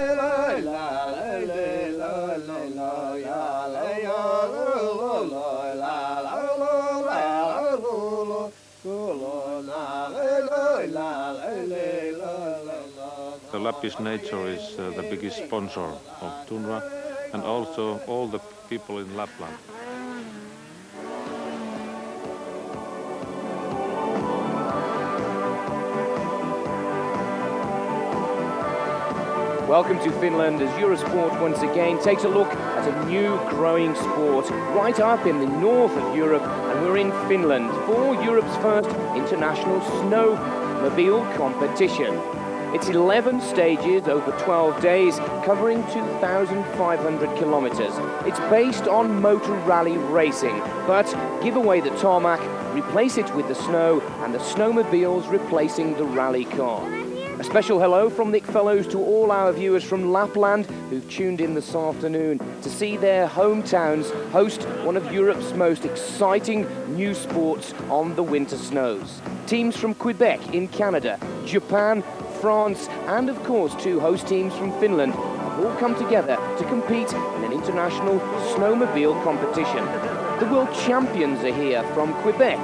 The Lapis Nature is the biggest sponsor of Tundra and also all the people in Lapland. Welcome to Finland as Eurosport once again takes a look at a new growing sport right up in the north of Europe, and we're in Finland for Europe's first international snowmobile competition. It's 11 stages over 12 days, covering 2,500 kilometers. It's based on motor rally racing, but give away the tarmac, replace it with the snow, and the snowmobiles replacing the rally car. A special hello from Nick Fellows to all our viewers from Lapland who've tuned in this afternoon to see their hometowns host one of Europe's most exciting new sports on the winter snows. Teams from Quebec in Canada, Japan, France, and of course 2 host teams from Finland have all come together to compete in an international snowmobile competition. The world champions are here from Quebec.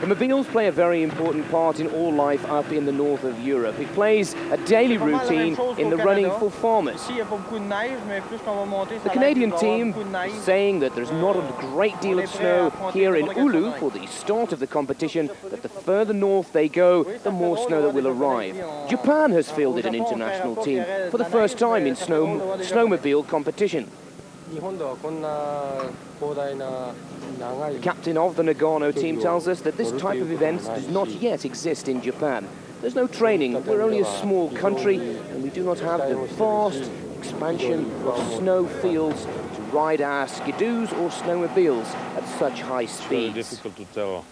The mobiles play a very important part in all life up in the north of Europe. It plays a daily routine in the running for farmers. The Canadian team is saying that there's not a great deal of snow here in Oulu for the start of the competition, but the further north they go, the more snow that will arrive. Japan has fielded an international team for the first time in snowmobile competition. The captain of the Nagano team tells us that this type of event does not yet exist in Japan. There's no training, we're only a small country, and we do not have the vast expansion of snow fields to ride our skidoos or snowmobiles at such high speeds. It's very difficult to tell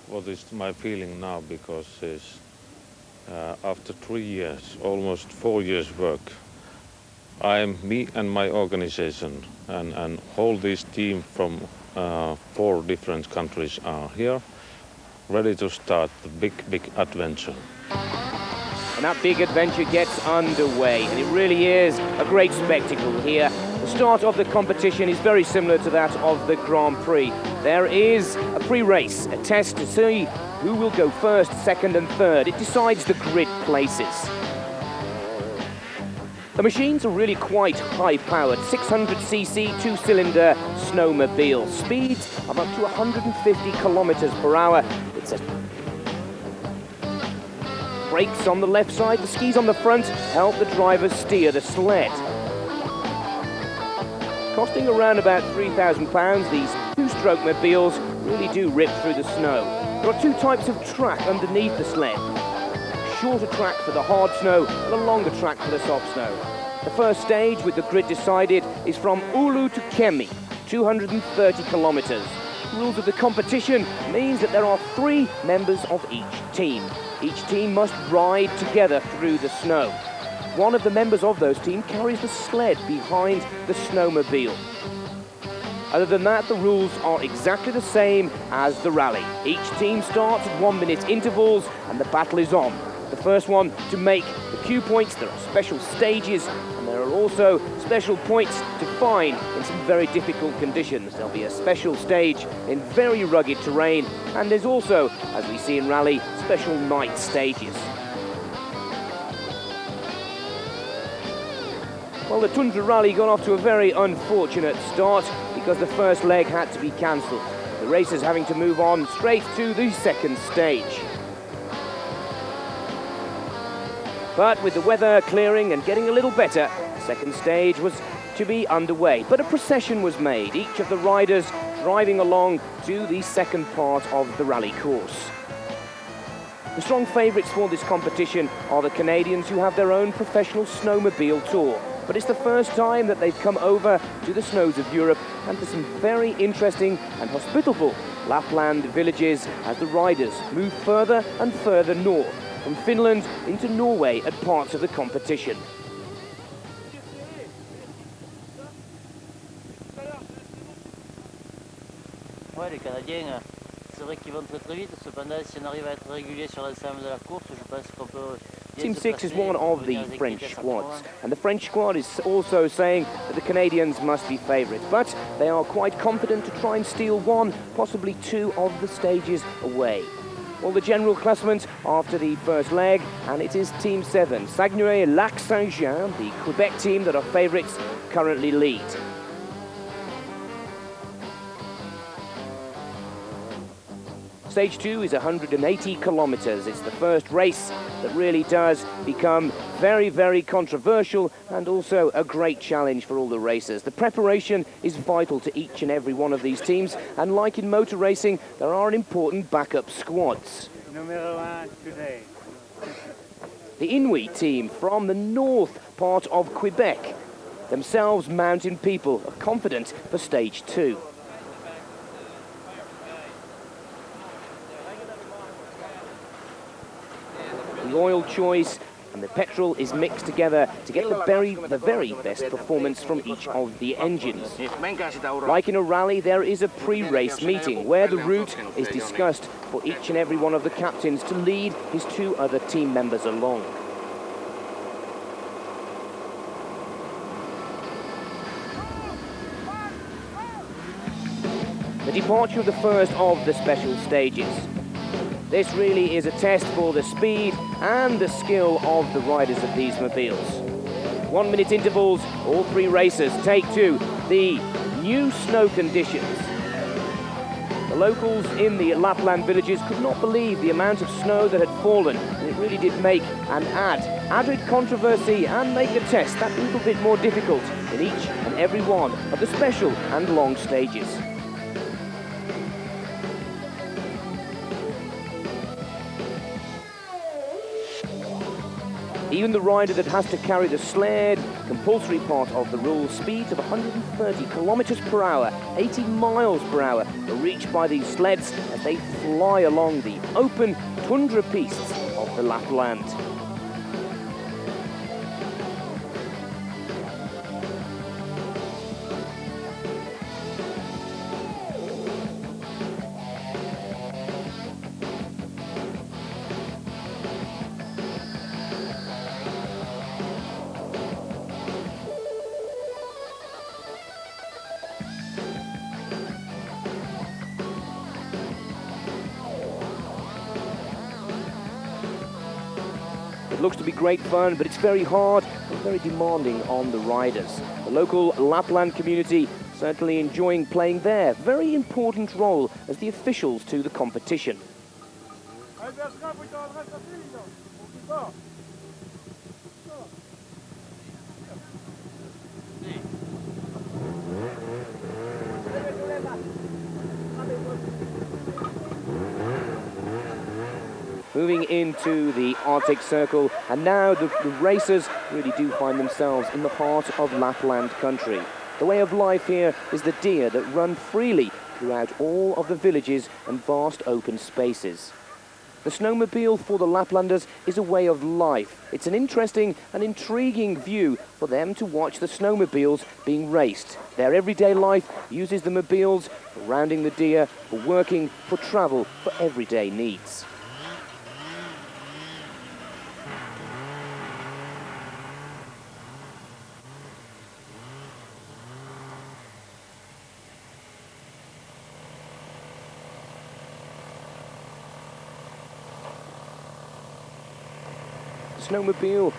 what is my feeling now, because after 3 years, almost 4 years work, me and my organization and whole this team from 4 different countries are here, ready to start the big adventure. And that big adventure gets underway, and it really is a great spectacle here. The start of the competition is very similar to that of the Grand Prix. There is a pre-race, a test to see who will go first, second and third. It decides the grid places. The machines are really quite high-powered, 600cc 2-cylinder snowmobile. Speeds of up to 150 kilometers per hour. It's a brakes on the left side, the skis on the front help the drivers steer the sled. Costing around about £3,000, these 2-stroke mobiles really do rip through the snow. There are 2 types of track underneath the sled. Shorter track for the hard snow and a longer track for the soft snow. The first stage with the grid decided is from Oulu to Kemi, 230 kilometers. The rules of the competition means that there are 3 members of each team. Each team must ride together through the snow. One of the members of those teams carries the sled behind the snowmobile. Other than that, the rules are exactly the same as the rally. Each team starts at 1-minute intervals and the battle is on. The first one to make the cue points. There are special stages, and there are also special points to find in some very difficult conditions. There'll be a special stage in very rugged terrain, and there's also, as we see in rally, special night stages. Well, the Tundra Rally got off to a very unfortunate start because the first leg had to be cancelled. The racers having to move on straight to the second stage. But with the weather clearing and getting a little better, the second stage was to be underway. But a procession was made, each of the riders driving along to the second part of the rally course. The strong favourites for this competition are the Canadians, who have their own professional snowmobile tour. But it's the first time that they've come over to the snows of Europe and to some very interesting and hospitable Lapland villages as the riders move further and further north, from Finland into Norway at parts of the competition. c'est vrai qu'ils vont très très vite. Cependant, si on arrive à être régulier sur l'ensemble de la course, je pense qu'on peut... Team 6 is one of the French squads, and the French squad is also saying that the Canadians must be favourites, but they are quite confident to try and steal one, possibly two of the stages away. Well, the general classement after the first leg, and it is Team 7, Saguenay-Lac-Saint-Jean, the Quebec team that are favourites, currently lead. Stage 2 is 180 kilometres. It's the first race that really does become very, very controversial and also a great challenge for all the racers. The preparation is vital to each and every one of these teams, and like in motor racing, there are important backup squads. Numero 1 today. The Inuit team from the north part of Quebec, themselves mountain people, are confident for stage 2. The oil choice and the petrol is mixed together to get the very best performance from each of the engines. Like in a rally, there is a pre-race meeting where the route is discussed for each and every one of the captains to lead his two other team members along. The departure of the first of the special stages. This really is a test for the speed and the skill of the riders of these mobiles. 1 minute intervals, all three racers take to the new snow conditions. The locals in the Lapland villages could not believe the amount of snow that had fallen, and it really did make an added controversy and make the test that little bit more difficult in each and every one of the special and long stages. Even the rider that has to carry the sled, compulsory part of the rules, speeds of 130 kilometers per hour, 80 miles per hour, are reached by these sleds as they fly along the open tundra pistes of the Lapland. It looks to be great fun, but it's very hard and very demanding on the riders. The local Lapland community certainly enjoying playing their very important role as the officials to the competition. Moving into the Arctic Circle, and now the racers really do find themselves in the heart of Lapland country. The way of life here is the deer that run freely throughout all of the villages and vast open spaces. The snowmobile for the Laplanders is a way of life. It's an interesting and intriguing view for them to watch the snowmobiles being raced. Their everyday life uses the mobiles for rounding the deer, for working, for travel, for everyday needs. Snowmobile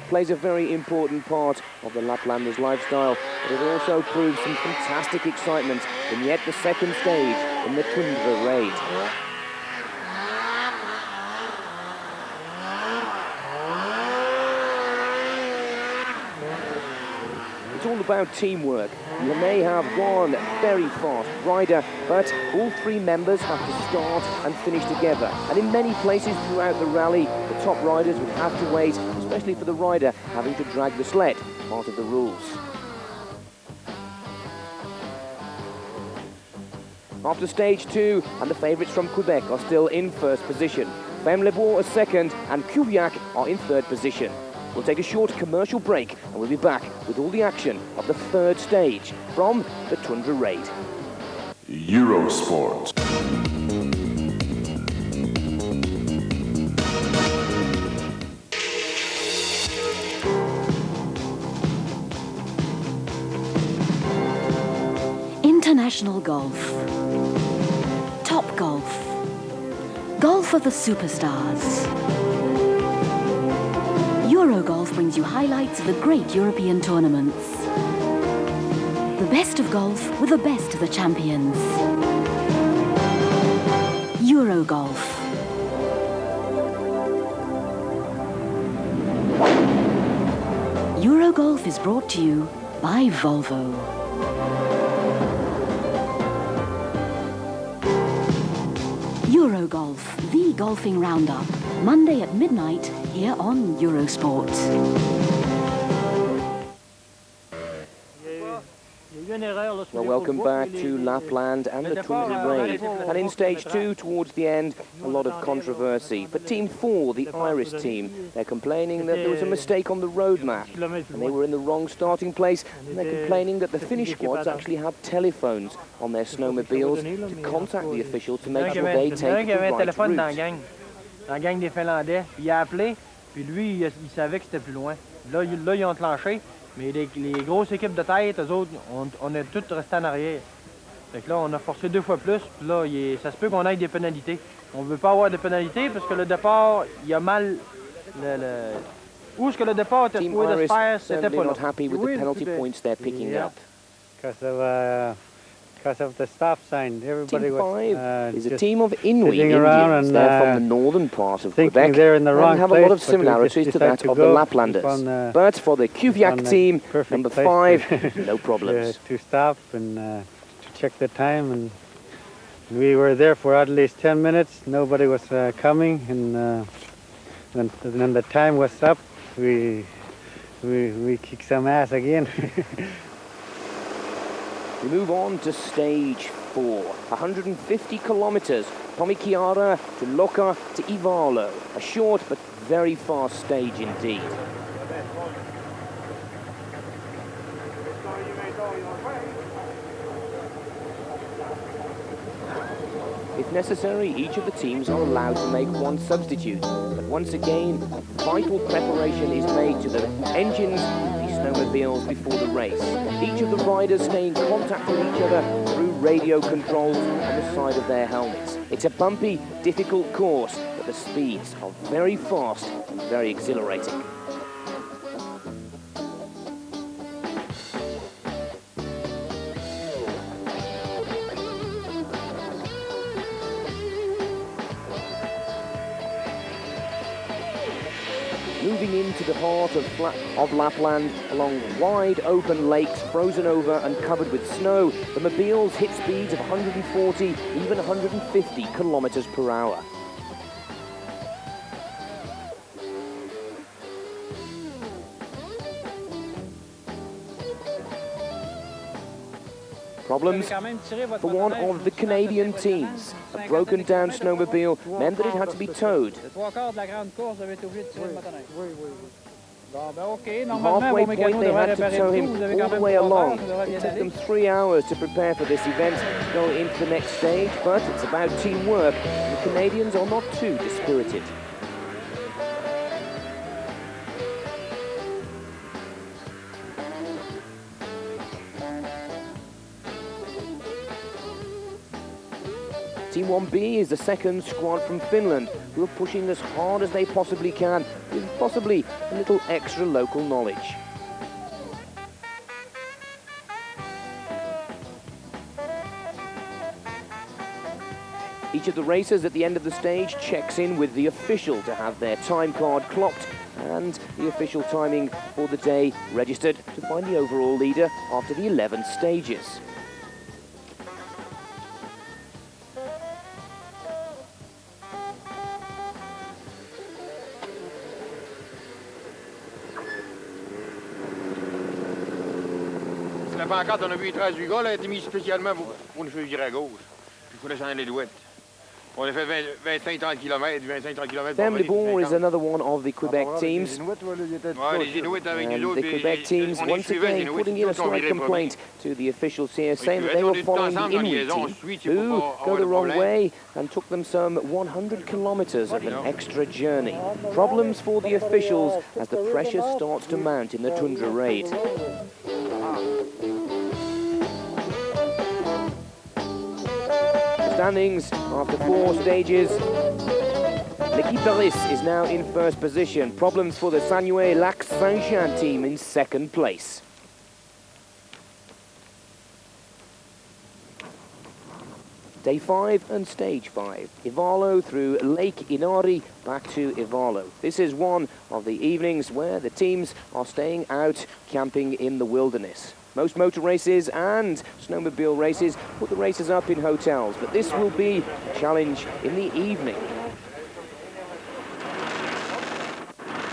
plays a very important part of the Laplanders' lifestyle, but it also proves some fantastic excitement in yet the second stage in the Tundra Raid. It's all about teamwork. You may have one very fast rider, but all three members have to start and finish together. And in many places throughout the rally, the top riders would have to wait, especially for the rider having to drag the sled, part of the rules. After stage 2, and the favourites from Quebec are still in first position. Femme-les-Bois are second, and Cuviac are in third position. We'll take a short commercial break, and we'll be back with all the action of the third stage from the Tundra Raid. Eurosport. International Golf. Top Golf. Golf of the superstars. Eurogolf brings you highlights of the great European tournaments. The best of golf with the best of the champions. Eurogolf. Eurogolf is brought to you by Volvo. Eurogolf, the golfing roundup. Monday at midnight here on Eurosport. Well, welcome back to Lapland and the Tundra Raid. And in stage 2, towards the end, a lot of controversy. For Team 4, the Irish team, they're complaining that there was a mistake on the road map. And they were in the wrong starting place. And they're complaining that the Finnish squads actually have telephones on their snowmobiles to contact the official to make sure they take the right route. Dans la gang des Finlandais, il a appelé, puis lui, il savait que c'était plus loin. Là, ils ont enclenché. Mais les grosses équipes de tête, eux autres, on est tous restés en arrière. Fait que là, on a forcé 2 fois plus, puis là, ça se peut qu'on ait des pénalités. On veut pas avoir de pénalités parce que le départ, il y a mal... Où est-ce que le départ était supposé de se faire, c'était pas là. Because of the stop sign, everybody Team 5 was is a team of Inuit sitting around Indians. and They're from the northern part of Quebec they're in the wrong and have place, a lot of but similarities they to just that of the Laplanders. But for the Kuviak team, number 5, no problems. To stop and to check the time, and we were there for at least 10 minutes. Nobody was coming, and when the time was up, we kicked some ass again. We move on to stage 4, 150 kilometers, Pomikiara to Loka to Ivalo, a short but very fast stage indeed. If necessary, each of the teams are allowed to make 1 substitute, but once again, vital preparation is made to the engines of the snowmobiles before the race. Each of the riders stay in contact with each other through radio controls on the side of their helmets. It's a bumpy, difficult course, but the speeds are very fast and very exhilarating. Moving into the heart of Lapland, along wide open lakes frozen over and covered with snow, the mobiles hit speeds of 140, even 150 kilometers per hour. Problems for one of the Canadian teams. A broken down snowmobile meant that it had to be towed. Halfway point they had to tow him all the way along. It took them 3 hours to prepare for this event to go into the next stage, but it's about teamwork. The Canadians are not too dispirited. Team 1B is the second squad from Finland, who are pushing as hard as they possibly can, with possibly a little extra local knowledge. Each of the racers at the end of the stage checks in with the official to have their time card clocked and the official timing for the day registered to find the overall leader after the 11 stages. La pancarte, on a vu 13 gars, là, a été mis spécialement pour nous faire virer à gauche. Puis il fallait changer les douettes. On a fait 25-30 km, 25-30 km. Sam DeBoer is another one of the Quebec teams. Ouais, les Inuits avec nous And autres. the Quebec teams once again putting in a slight complaint to the officials here, saying that they were following the Inuit team, who go the wrong way and took them some 100 kilometers of an extra journey. Problems for the officials as the pressure starts to mount in the Tundra Raid. standings after 4 stages. L'équipe Iris is now in first position. Problems for the Sanoué Lac Saint-Jean team in second place. Day 5 and stage 5. Ivalo through Lake Inari back to Ivalo. This is one of the evenings where the teams are staying out camping in the wilderness. Most motor races and snowmobile races put the races up in hotels, but this will be a challenge in the evening.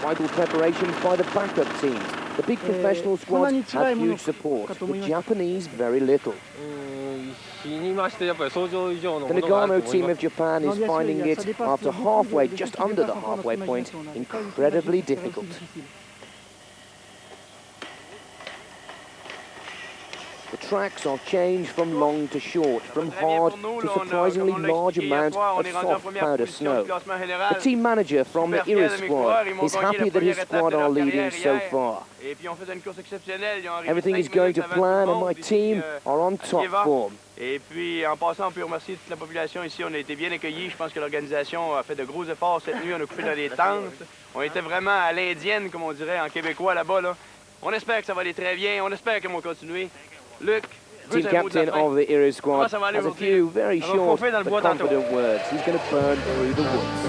Vital preparations by the backup teams. The big professional squads have huge support, the Japanese very little. The Nagano team of Japan is finding it, after halfway, just under the halfway point, incredibly difficult. The tracks are changed from long to short, from hard to surprisingly large amount of soft powder snow. The team manager from the Iris squad is happy that his squad are leading so far. Everything is going to plan and my team are on top form. Et puis, en passant, on peut remercier toute la population ici. On a été bien accueillis. Je pense que l'organisation a fait de gros efforts cette nuit. On a coupé dans des tentes. On était vraiment à l'indienne, comme on dirait en québécois là-bas. Là. On espère que ça va aller très bien. On espère qu'ils vont continuer. Luc, team captain of the Iris squad has a few very short but confident words. He's going to burn through the woods.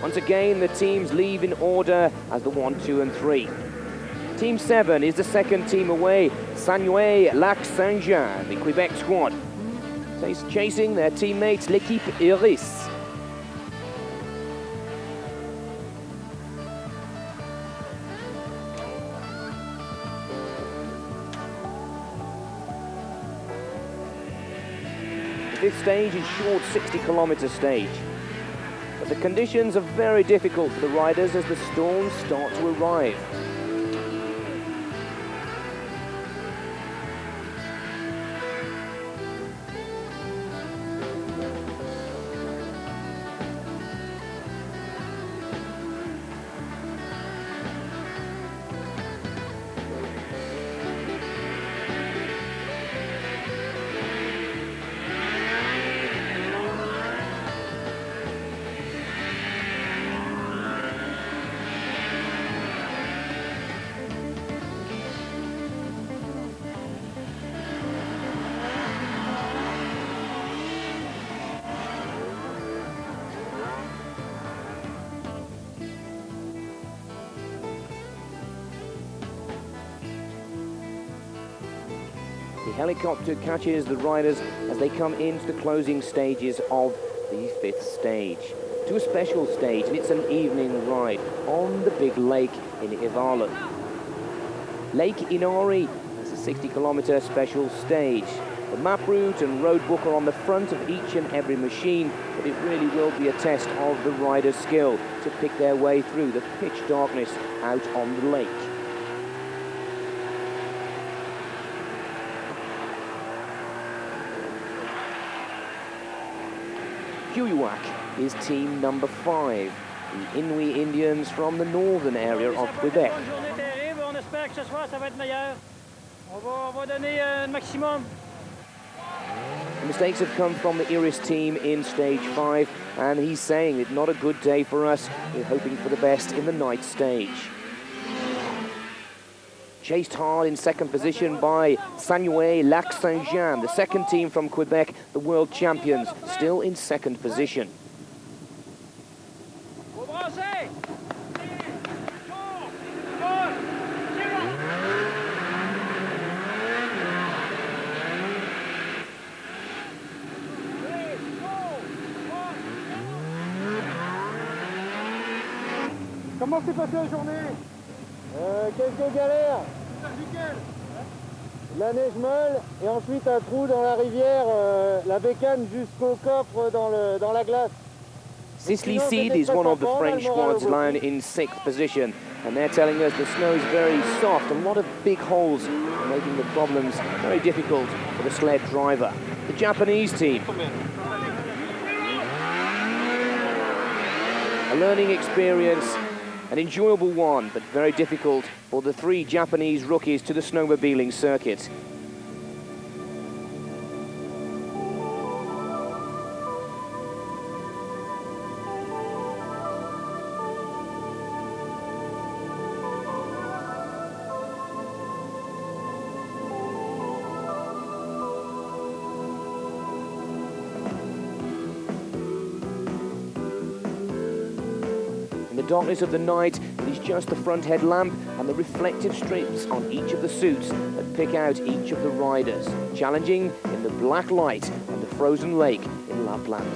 Once again, the teams leave in order as the 1, 2 and 3. Team 7 is the second team away, Sanoué Lac Saint-Jean, the Quebec squad. Chasing their teammates, l'équipe Iris. The fifth stage is short 60-kilometer stage. But the conditions are very difficult for the riders as the storms start to arrive. The helicopter catches the riders as they come into the closing stages of the fifth stage. To a special stage, and it's an evening ride on the big lake in Ivalo. Lake Inari is a 60-kilometer special stage. The map route and road book are on the front of each and every machine, but it really will be a test of the rider's skill to pick their way through the pitch darkness out on the lake. Kuiwak is team number 5, the Inuit Indians from the northern area of Quebec. The mistakes have come from the Iris team in stage 5, and he's saying it's not a good day for us. We're hoping for the best in the night stage. Chased hard in second position by Sanoué Lac Saint-Jean, the second team from Quebec, the world champions, still in second position. Comment s'est passée la journée? Quelques galères. La neige molle et ensuite un trou dans la rivière, la bécane jusqu'au coffre dans la glace. Sisley Seed is one of the French squads lying in 6th position, and they're telling us the snow is very soft, a lot of big holes, making the problems very difficult for the sled driver. The Japanese team. A learning experience, an enjoyable one, but very difficult for the 3 Japanese rookies to the snowmobiling circuit. darkness of the night, it is just the front headlamp and the reflective strips on each of the suits that pick out each of the riders, challenging in the black light on the frozen lake in Lapland.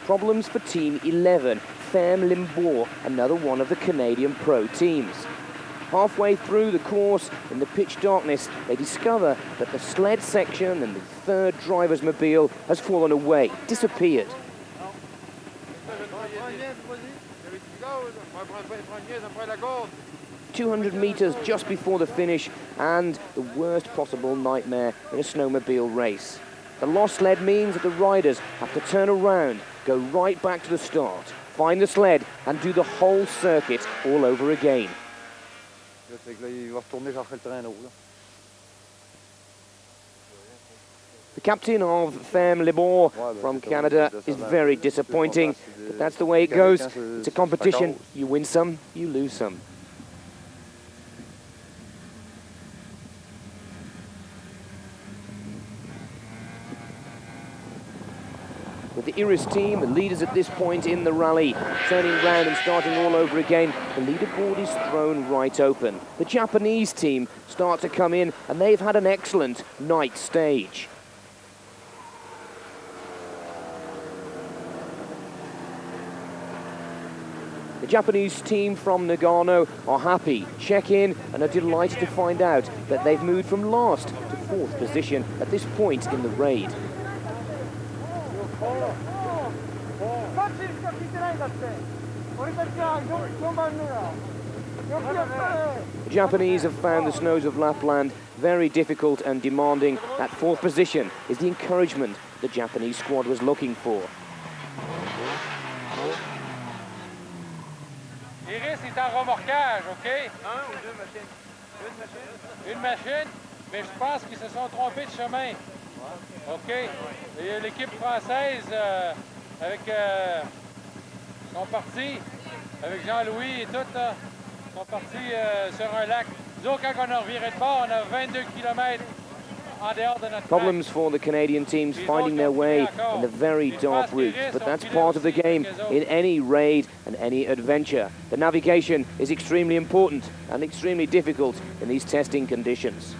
Problems for Team 11, Fem Limbour, another one of the Canadian pro teams. Halfway through the course, in the pitch darkness, they discover that the sled section and the third driver's mobile has fallen away, disappeared. 200 meters just before the finish, and the worst possible nightmare in a snowmobile race. The lost sled means that the riders have to turn around, go right back to the start, find the sled and do the whole circuit all over again. The captain of Fem Limbour from Canada is very disappointing, but that's the way it goes. It's a competition. You win some, you lose some. With the Iris team, the leaders at this point in the rally, turning round and starting all over again, the leaderboard is thrown right open. The Japanese team start to come in, and they've had an excellent night stage. The Japanese team from Nagano are happy, check in, and are delighted to find out that they've moved from last to fourth position at this point in the raid. The Japanese have found the snows of Lapland very difficult and demanding. That fourth position is the encouragement the Japanese squad was looking for. Iris est en remorquage, OK? Un ou deux machines? Une machine? Une machine, mais je pense qu'ils se sont trompés de chemin. OK? Et l'équipe française, ils sont partis, avec Jean-Louis et tout, là, ils sont partis sur un lac. Nous autres, quand on a reviré de bord, on a 22 km en dehors de notre Problems for the Canadian teams finding their way in the very dark routes, but that's part of the game in any raid and any adventure. The navigation is extremely important and extremely difficult in these testing conditions.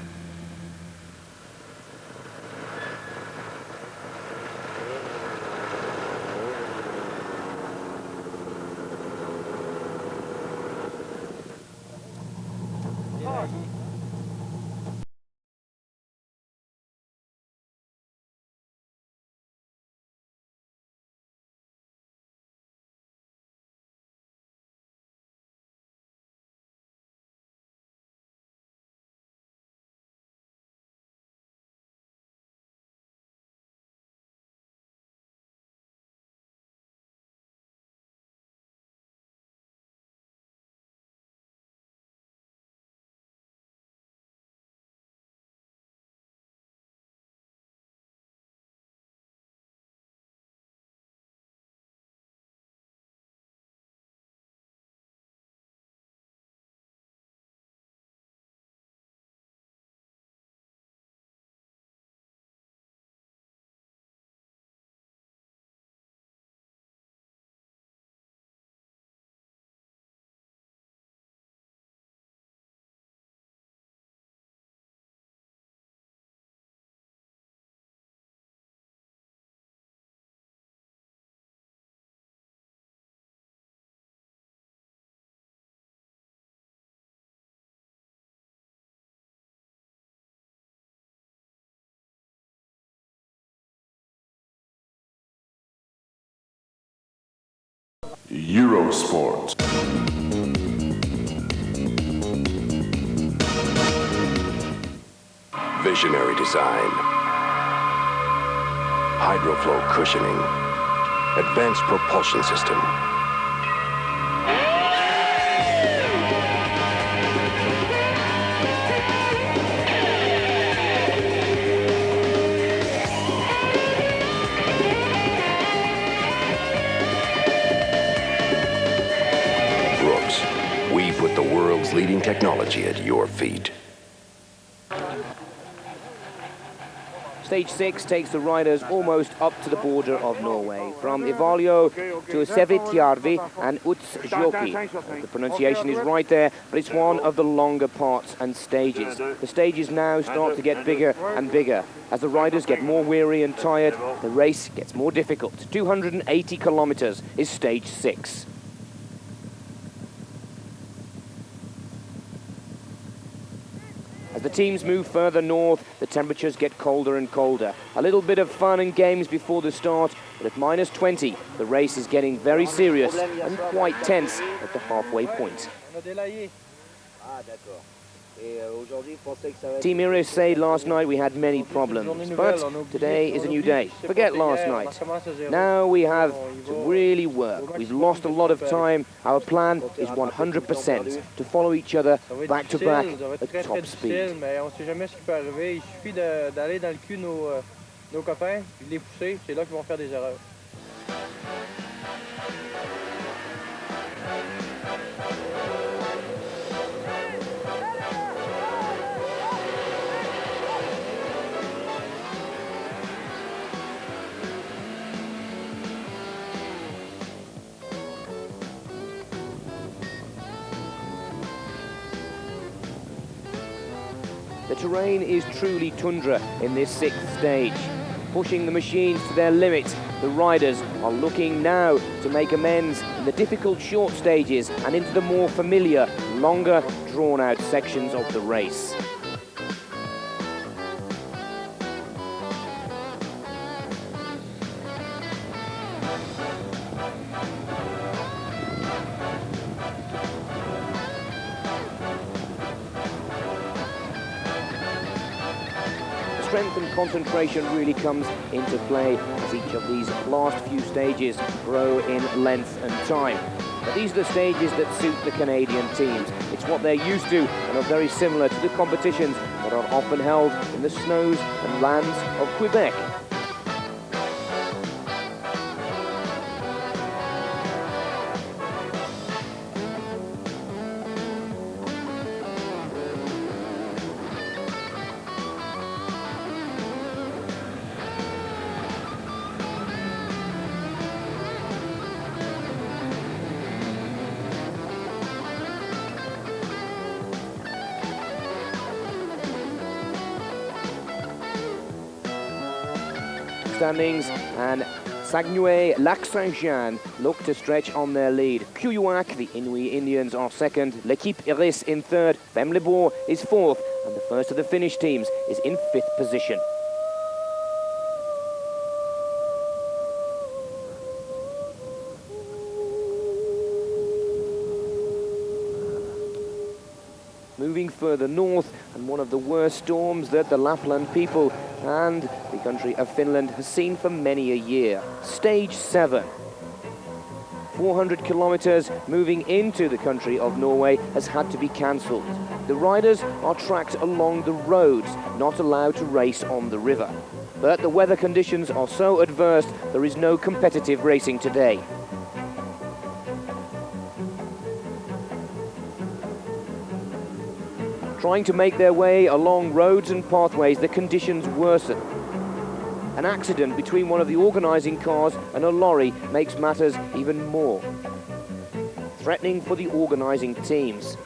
Eurosport. Visionary design. Hydroflow cushioning. advanced propulsion system. We put the world's leading technology at your feet. Stage 6 takes the riders almost up to the border of Norway, from Ivalio to Sevitjärvi and Utsjoki. The pronunciation is right there, but it's one of the longer parts and stages. The stages now start to get bigger and bigger. As the riders get more weary and tired, the race gets more difficult. 280 kilometers is stage 6. As the teams move further north, the temperatures get colder and colder. A little bit of fun and games before the start, but at minus 20, the race is getting very serious and quite tense at the halfway point. Team Iris said last night we had many problems, but today is a new day. Forget last night. Now we have to really work. We've lost a lot of time. Our plan is 100% to follow each other back to back at top speed. The terrain is truly tundra in this 6th stage. Pushing the machines to their limit, the riders are looking now to make amends in the difficult short stages and into the more familiar, longer, drawn-out sections of the race. Strength and concentration really comes into play as each of these last few stages grow in length and time. But these are the stages that suit the Canadian teams. It's what they're used to and are very similar to the competitions that are often held in the snows and lands of Quebec. Standings, and Saguenay, Lac-Saint-Jean look to stretch on their lead. Cuyoac, the Inuit Indians, are second. L'équipe Iris in third. Femlebourg is fourth, and the first of the Finnish teams is in 5th position. Moving further north, and one of the worst storms that the Lapland people and the country of Finland has seen for many a year. Stage 7. 400 kilometers moving into the country of Norway has had to be cancelled. The riders are tracked along the roads, not allowed to race on the river. But the weather conditions are so adverse, there is no competitive racing today. Trying to make their way along roads and pathways, the conditions worsen. An accident between one of the organising cars and a lorry makes matters even more threatening for the organising teams.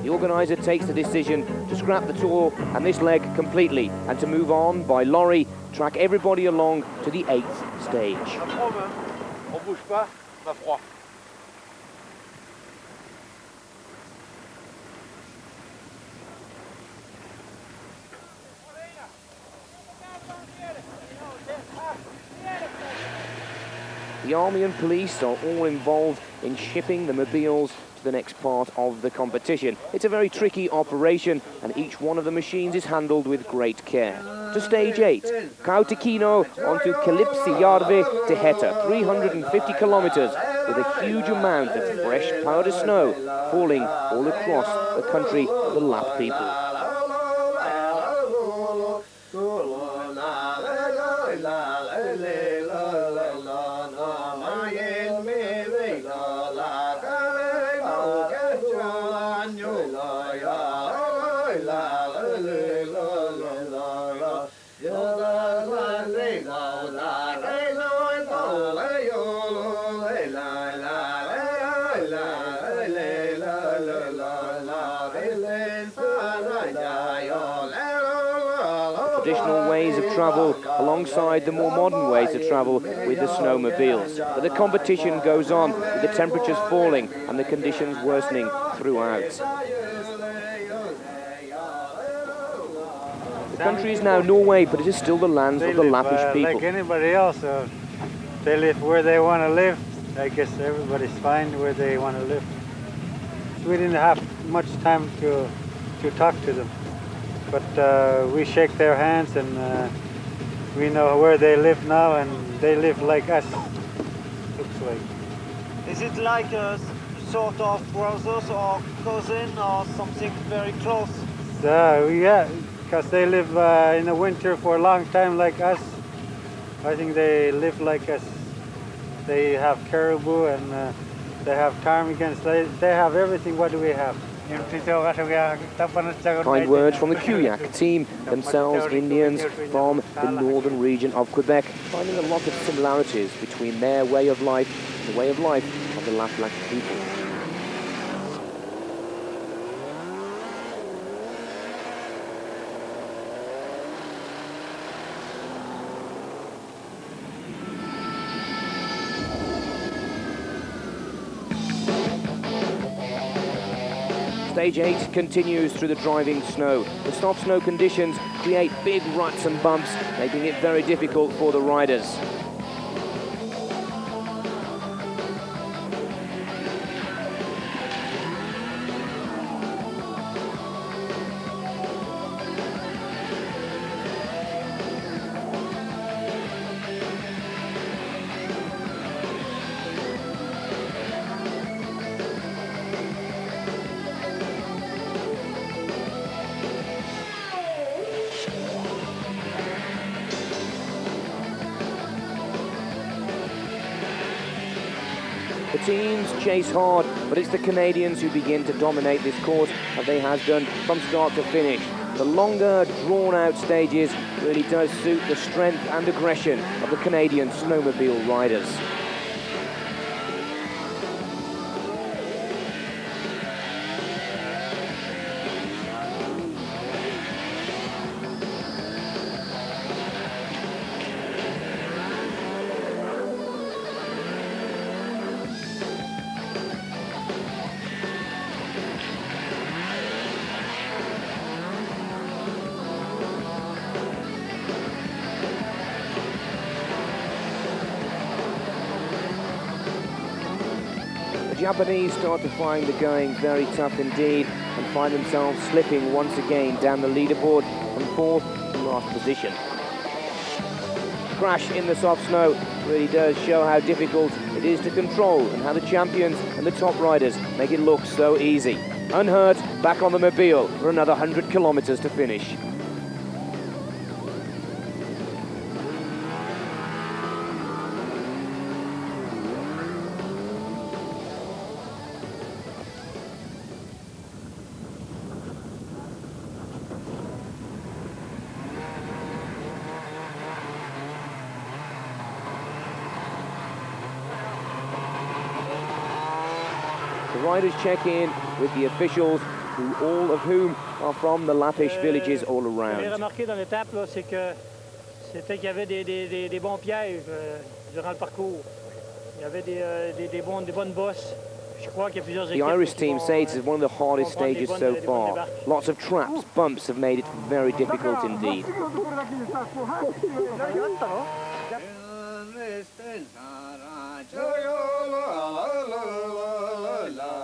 The organiser takes the decision to scrap the tour and this leg completely and to move on by lorry, track everybody along to the 8th stage. The The army and police are all involved in shipping the mobiles to the next part of the competition. It's a very tricky operation, and each one of the machines is handled with great care. To stage 8, Kautikino onto Kalipsijärvi to Heta, 350 kilometers, with a huge amount of fresh powder snow falling all across the country of the Lap people. Traditional ways of travel alongside the more modern ways of travel with the snowmobiles. But the competition goes on, with the temperatures falling and the conditions worsening throughout. The country is now Norway, but it is still the lands of the Lappish people. Like anybody else, they live where they want to live. I guess everybody's fine where they want to live. We didn't have much time to talk to them. But we shake their hands, and we know where they live now, and they live like us, looks like. Is it like a sort of brothers or cousin or something very close? Yeah, because they live in the winter for a long time like us. I think they live like us. They have caribou, and they have ptarmigans. They have everything. What do we have? Kind words from the Kuyak team, themselves Indians from the northern region of Quebec, finding a lot of similarities between their way of life and the way of life of the Lapland people. Stage 8 continues through the driving snow. The soft snow conditions create big ruts and bumps, making it very difficult for the riders. The teams chase hard, but it's the Canadians who begin to dominate this course, as they have done from start to finish. The longer, drawn-out stages really does suit the strength and aggression of the Canadian snowmobile riders. The Japanese start to find the going very tough indeed and find themselves slipping once again down the leaderboard from 4th to last position. Crash in the soft snow really does show how difficult it is to control and how the champions and the top riders make it look so easy. Unhurt, back on the mobile for another 100 kilometers to finish. The riders check in with the officials, all of whom are from the Lappish villages all around. Ce que j'ai remarqué dans l'étape, c'est que c'était qu'il y avait des bons pièges durant le parcours. Il y avait des bonnes bosses. The Irish team say it is one of the hardest stages so far. Lots of traps, bumps have made it very difficult indeed.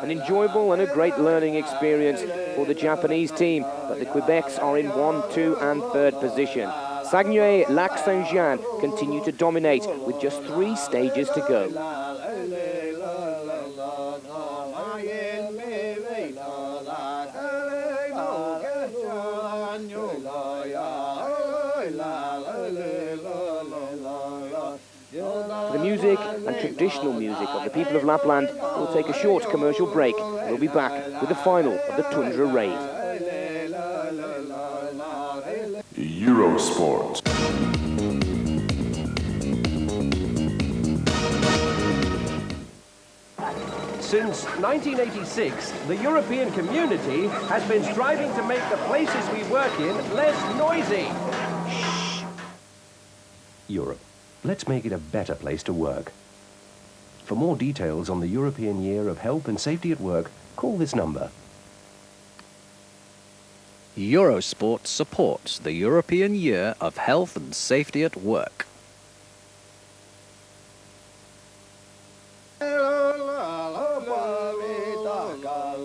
An enjoyable and a great learning experience for the Japanese team, but the Quebecs are in 1, 2 and 3rd position. Saguenay, Lac Saint-Jean continue to dominate with just 3 stages to go. The music and traditional music of the people of Lapland will take a short commercial break. We'll be back with the final of the Tundra Raid. Eurosport. Since 1986, the European community has been striving to make the places we work in less noisy. Shh. Europe. Let's make it a better place to work. For more details on the European Year of Health and Safety at Work, call this number. Eurosport supports the European Year of Health and Safety at Work.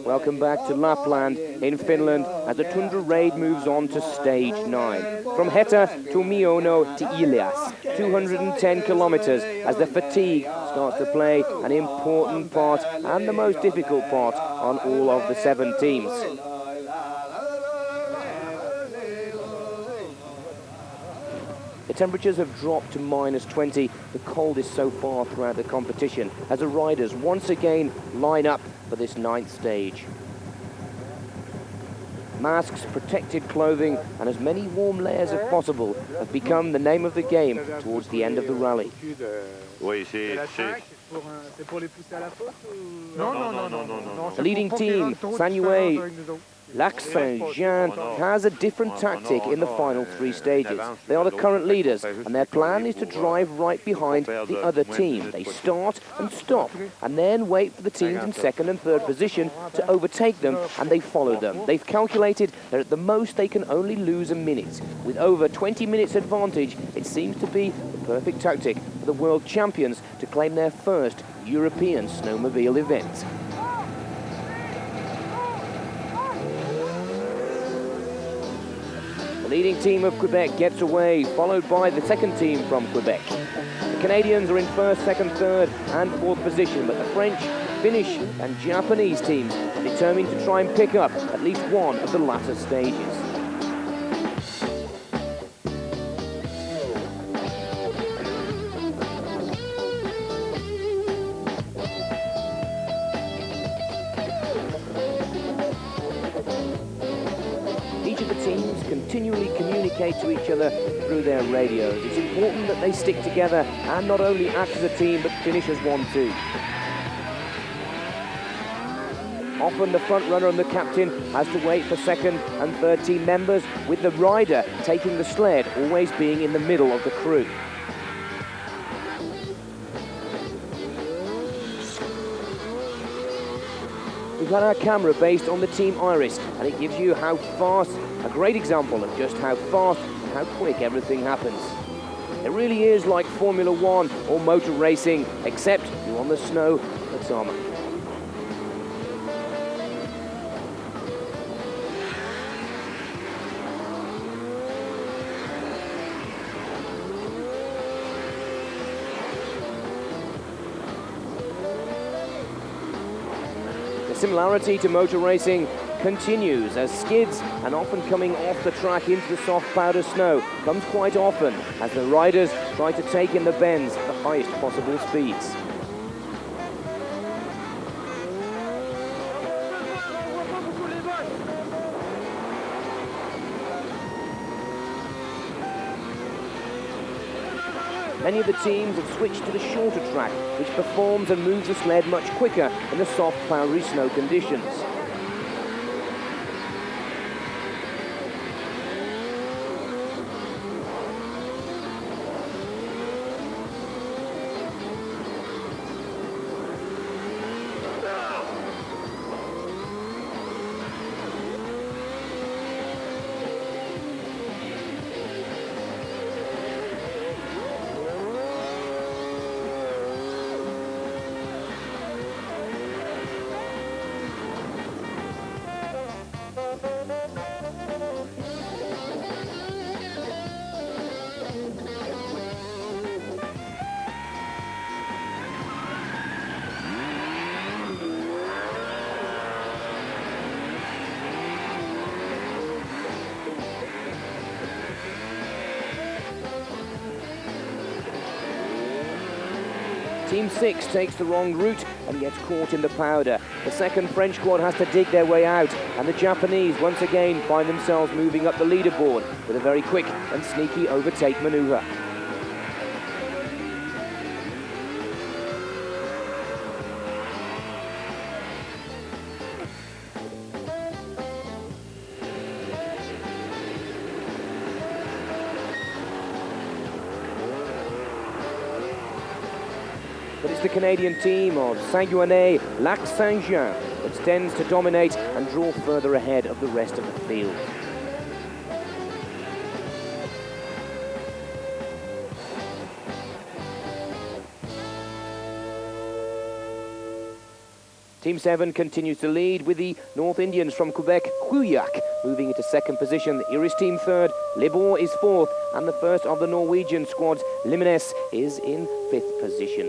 Welcome back to Lapland in Finland as the Tundra Raid moves on to stage 9. From Heta to Miono to Ilias, 210 kilometers as the fatigue starts to play an important part and the most difficult part on all of the 7 teams. The temperatures have dropped to -20, the coldest so far throughout the competition, as the riders once again line up for this 9th stage. Masks, protected clothing, and as many warm layers as possible have become the name of the game towards the end of the rally. The leading team, Saguenay, Lac Saint-Jean, has a different tactic in the final 3 stages. They are the current leaders, and their plan is to drive right behind the other team. They start and stop, and then wait for the teams in 2nd and 3rd position to overtake them, and they follow them. They've calculated that at the most they can only lose a minute. With over 20 minutes advantage, it seems to be the perfect tactic for the world champions to claim their first European snowmobile event. The leading team of Quebec gets away, followed by the 2nd team from Quebec. The Canadians are in 1st, 2nd, 3rd and 4th position, but the French, Finnish and Japanese teams are determined to try and pick up at least one of the latter stages. Continually communicate to each other through their radios. It's important that they stick together and not only act as a team but finish as one too. Often the front runner and the captain has to wait for 2nd and 3rd team members, with the rider taking the sled always being in the middle of the crew. We've got our camera based on the Team Iris, and it gives you how fast, a great example of just how fast and how quick everything happens. It really is like Formula 1 or motor racing, except you're on the snow at Tarmac. The similarity to motor racing continues as skids and often coming off the track into the soft powder snow comes quite often as the riders try to take in the bends at the highest possible speeds. Many of the teams have switched to the shorter track, which performs and moves the sled much quicker in the soft, powdery snow conditions. Team 6 takes the wrong route and gets caught in the powder. The second French squad has to dig their way out, and the Japanese once again find themselves moving up the leaderboard with a very quick and sneaky overtake maneuver. But it's the Canadian team of Saint-Guanet, Lac-Saint-Jean that tends to dominate and draw further ahead of the rest of the field. Team 7 continues to lead with the North Indians from Quebec, Quilliac, moving into second position. The Iris team third, Libor is fourth, and the first of the Norwegian squads, Limines, is in fifth position.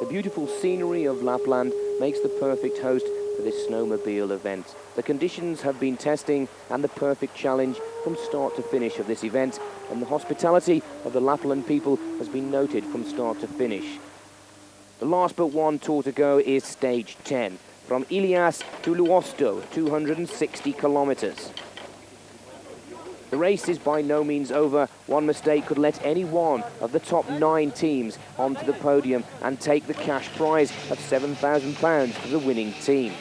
The beautiful scenery of Lapland makes the perfect host for this snowmobile event. The conditions have been testing and the perfect challenge from start to finish of this event, and the hospitality of the Lapland people has been noted from start to finish. The last but one tour to go is stage 10, from Ilias to Luosto, 260 kilometers. The race is by no means over. One mistake could let any one of the top 9 teams onto the podium and take the cash prize of £7,000 for the winning team.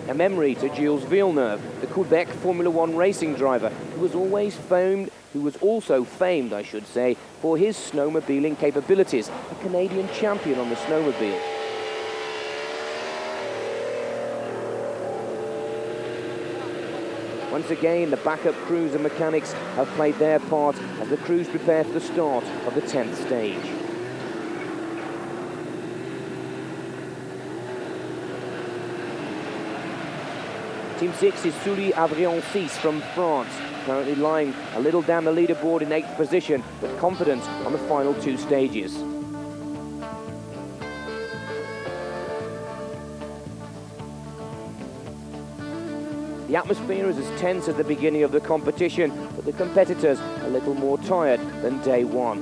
A memory to Gilles Villeneuve, the Quebec Formula One racing driver, who was also famed, I should say, for his snowmobiling capabilities, a Canadian champion on the snowmobile. Once again, the backup crews and mechanics have played their part as the crews prepare for the start of the 10th stage. Team 6 is Sully Avrion-6 from France, currently lying a little down the leaderboard in 8th position, but confident on the final 2 stages. The atmosphere is as tense as the beginning of the competition, but the competitors a little more tired than day one.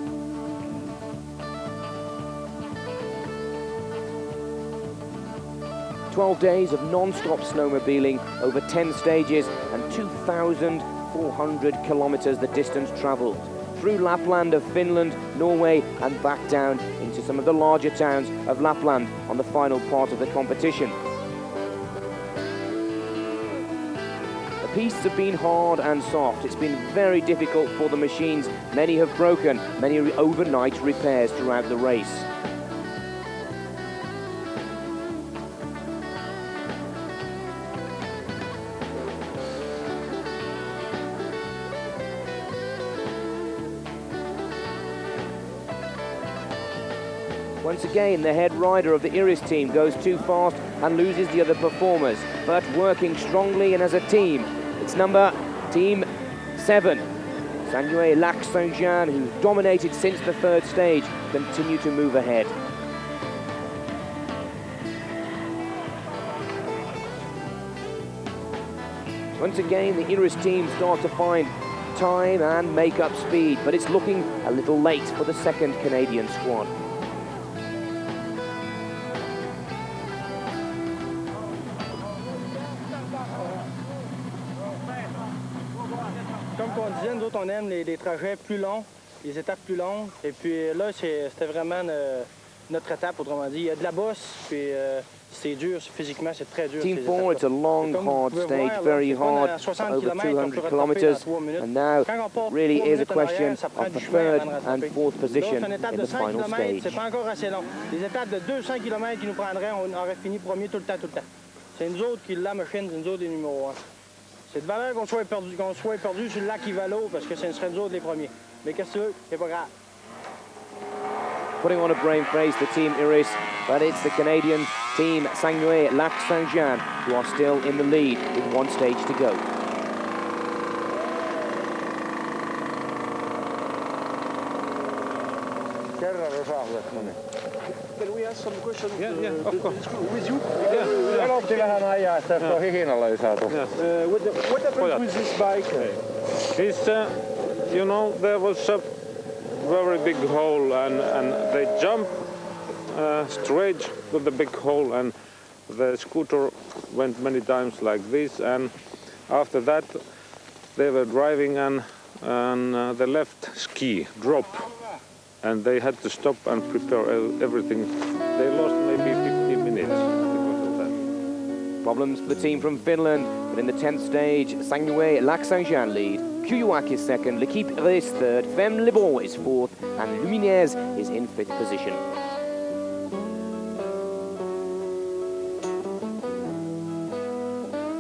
"12 days of non-stop snowmobiling over 10 stages and 2,400 kilometers the distance traveled, through Lapland of Finland, Norway and back down into some of the larger towns of Lapland on the final part of the competition. The pieces have been hard and soft. It's been very difficult for the machines. Many have broken, many overnight repairs throughout the race. Once again, the head rider of the Iris team goes too fast and loses the other performers, but working strongly and as a team. It's Team 7, Saint-Guanet Lac-Saint-Jean, who's dominated since the 3rd stage, continue to move ahead. Once again, the Iris team start to find time and make up speed, but it's looking a little late for the 2nd Canadian squad. Comme on disait, nous autres, on aime les trajets plus longs, les étapes plus longues. Et puis là, c'était vraiment notre étape, autrement dit. Il y a de la bosse, puis c'est dur, physiquement, c'est très dur. Team 4, it's a long, hard stage, very hard, over 200 kilometers. And now, really is a question of the 3rd and 4th position in the final stage. C'est pas encore assez long. Les étapes de 200 km qui nous prendraient, on aurait fini premier tout le temps. C'est nous autres qui la machine, c'est nous autres les numéros 1. C'est de valeur qu'on soit perdu sur le lac Ivalo parce que ce serait nous autres les premiers. Mais qu'est-ce que tu veux? C'est pas grave. Putting on a brave face, the Team Iris, but it's the Canadian team Saint-Guanet Lac-Saint-Jean who are still in the lead with 1 stage to go. Can we ask some questions of course. with you? What happened with this bike? This, you know, there was a very big hole and they jumped straight to the big hole and the scooter went many times like this, and after that they were driving and the left ski dropped and they had to stop and prepare everything. They lost maybe 15 minutes because of that. Problems for the team from Finland, but in the 10th stage, Sanguet Lac-Saint-Jean lead, Kuyuak is second, L'Équipe is third, Femme Lebon is fourth, and Luminaires is in 5th position.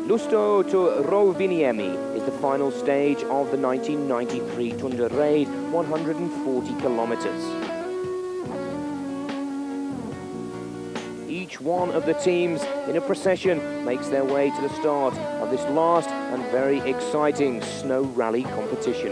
Lusto to Rovaniemi is the final stage of the 1993 Tundra Raid, 140 kilometers. Each one of the teams in a procession makes their way to the start of this last and very exciting snow rally competition.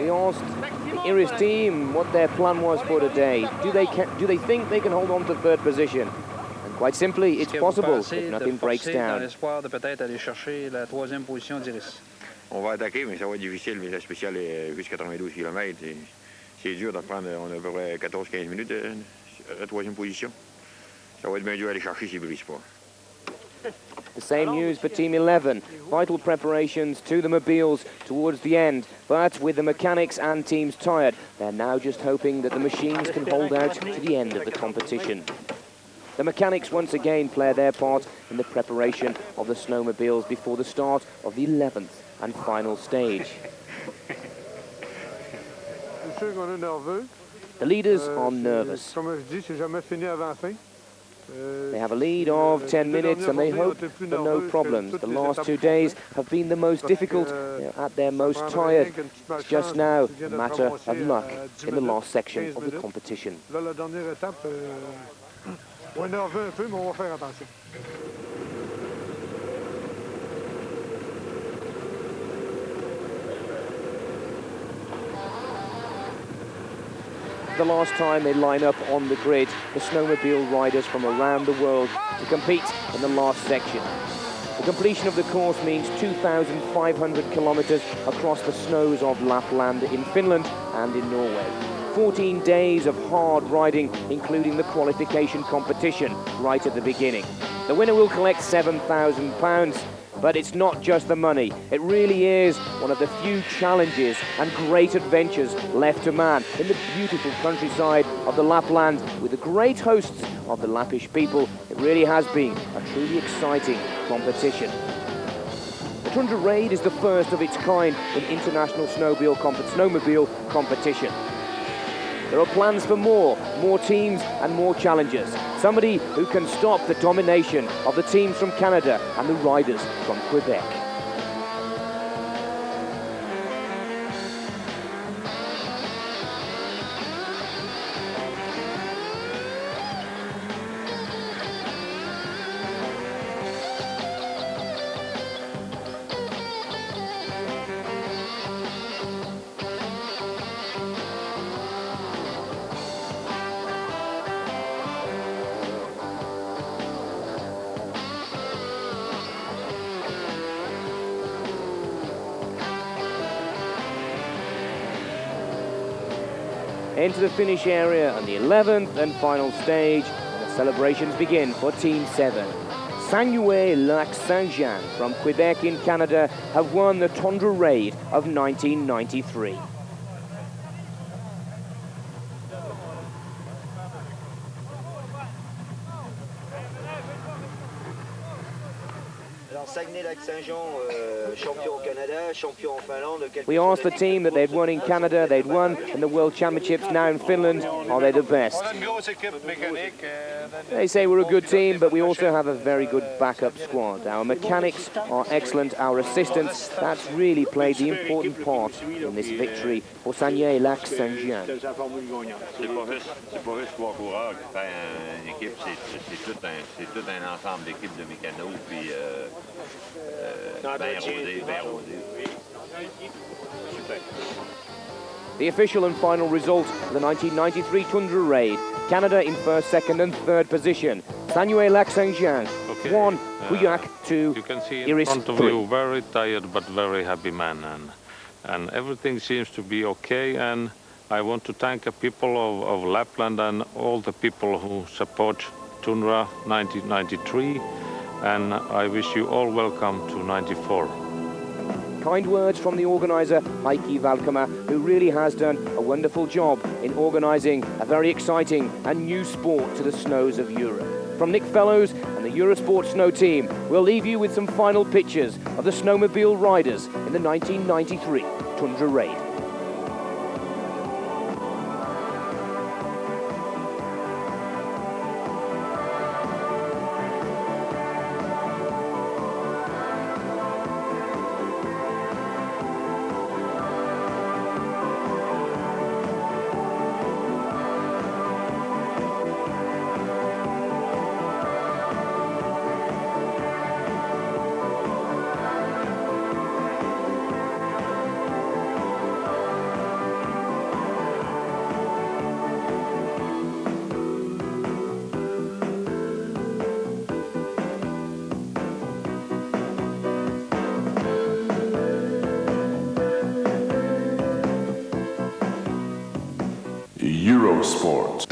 We asked the Iris team what their plan was for today. Do they think they can hold on to 3rd position? And quite simply, it's possible if nothing breaks down. On va attaquer, mais ça va être difficile. Mais la spéciale est juste 92 km. C'est dur de prendre, on a à peu près 14-15 minutes à la 3e position. Ça va être bien dur à aller chercher s'ils ne brisent pas. The same news for Team 11. Vital preparations to the mobiles towards the end, but with the mechanics and teams tired, they're now just hoping that the machines can hold out to the end of the competition. The mechanics once again play their part in the preparation of the snowmobiles before the start of the 11th and final stage. The leaders are nervous. They have a lead of 10 minutes and they hope for no problems. The last 2 days have been the most difficult. They're at their most tired. It's just now a matter of luck in the last section of the competition. The last time they line up on the grid, the snowmobile riders from around the world to compete in the last section. The completion of the course means 2,500 kilometers across the snows of Lapland in Finland and in Norway. 14 days of hard riding, including the qualification competition right at the beginning. The winner will collect £7,000. But it's not just the money. It really is one of the few challenges and great adventures left to man in the beautiful countryside of the Lapland with the great hosts of the Lappish people. It really has been a truly exciting competition. The Tundra Raid is the first of its kind in international snowmobile competition. There are plans for more teams and more challengers. Somebody who can stop the domination of the teams from Canada and the riders from Quebec. Into the finish area on the 11th and final stage, and the celebrations begin for Team 7. Sanguet Lac-Saint-Jean from Quebec in Canada have won the Tundra Raid of 1993. Alors Saguenay We asked the team that they'd won in Canada, they'd won in the World Championships, now in Finland. Are they the best? They say we're a good team, but we also have a very good backup squad. Our mechanics are excellent, our assistants, that's really played the important part in this victory for Saguenay-Lac-Saint-Jean. C'est pas juste trois coureurs qui fait une équipe, c'est tout un ensemble d'équipes de mécanos, puis bien rodé. The official and final result of the 1993 Tundra Raid. Canada in first, second and third position. Saguenay-Lac-Saint-Jean, 1, Pauillac 2, You can see in Iris front of 3. you, very tired but very happy man, and everything seems to be okay. And I want to thank the people of Lapland and all the people who support Tundra 1993, and I wish you all welcome to 94. Kind words from the organiser, Heikki Valkama, who really has done a wonderful job in organising a very exciting and new sport to the snows of Europe. From Nick Fellows and the Eurosport Snow team, we'll leave you with some final pictures of the Snowmobile riders in the 1993 Tundra Raid. Eurosport.